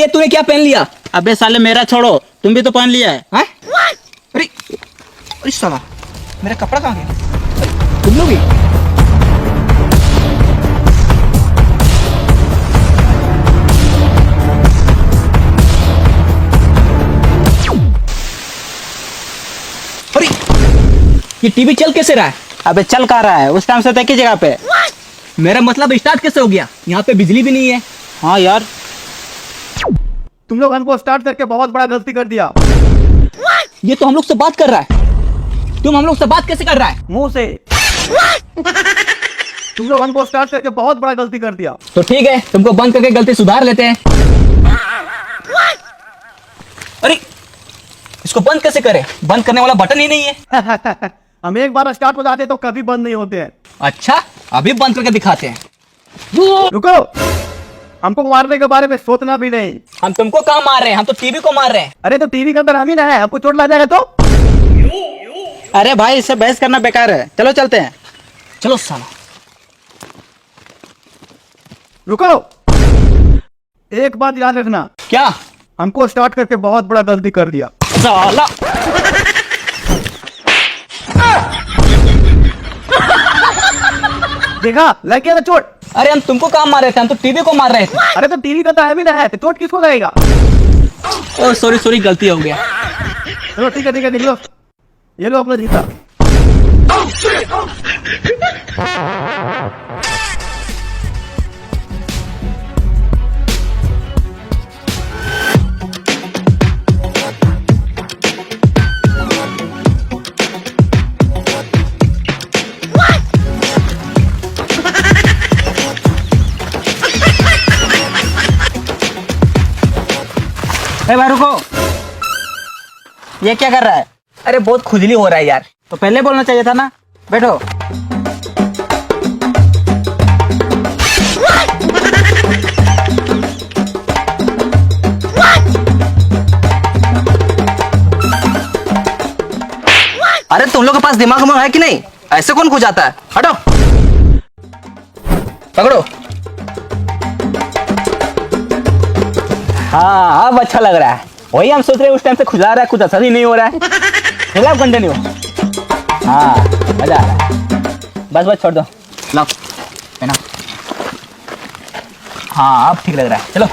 ये तूने क्या पहन लिया? अबे साले मेरा छोड़ो, तुम भी तो पहन लिया है। हैं? अरे अरे साला, मेरा कपड़ा कहाँ गया? तुम लोग ही? अरे ये टीवी चल कैसे रहा है? अबे चल कहाँ रहा है, उस टाइम से तो एक ही जगह पे। मेरा मतलब स्टार्ट कैसे हो गया? यहाँ पे बिजली भी नहीं है। हाँ यार, तुम लोग हमको स्टार्ट करके बहुत बड़ा गलती कर दिया। ये तो हम लोग से बात कर रहा है। तुम हम लोग से बात कैसे कर रहा है? मुंह से। तुम लोग हमको स्टार्ट करके बहुत बड़ा गलती कर दिया। तो ठीक है, तुमको बंद करके गलती सुधार लेते हैं। अरे इसको बंद कैसे करें? बंद करने वाला बटन ही नहीं है। हम एक बार स्टार्ट हो जाते तो कभी बंद नहीं होते हैं। अच्छा, अभी बंद करके दिखाते हैं। रुको, हमको मारने के बारे में सोचना भी नहीं। हम तुमको कहाँ मार रहे हैं? हम तो टीवी को मार रहे हैं। अरे तो टीवी के अंदर हम ही ना है, हमको चोट लग जाएगा तो। अरे भाई इससे बहस करना बेकार है, चलो चलते हैं। चलो साला। रुको, एक बात याद रखना, क्या? हमको स्टार्ट करके बहुत बड़ा गलती कर दिया। साला देखा, लग गया ना चोट। अरे हम तुमको कहाँ मार रहे थे? हम तो टीवी को मार रहे थे। अरे तो टीवी का तो हम ही ना है, तो चोट किसको लगेगा? ओ सॉरी सॉरी, गलती हो गया। चलो ठीक है, निकलो। ये लो अपना जीता। ए भाई रुको, ये क्या कर रहा है? अरे बहुत खुजली हो रहा है यार। तो पहले बोलना चाहिए था ना। बैठो। अरे तुम लोग के पास दिमाग में है कि नहीं? ऐसे कौन खो जाता है? हटो, पकड़ो। हाँ अब अच्छा लग रहा है। वही हम सोच रहे हैं, उस टाइम से खुजला रहा है, कुछ असर ही नहीं हो रहा है। चलो अब कंटिन्यू। हाँ मजा आ रहा है। बस छोड़ दो। लो पहना। हाँ अब ठीक लग रहा है, चलो।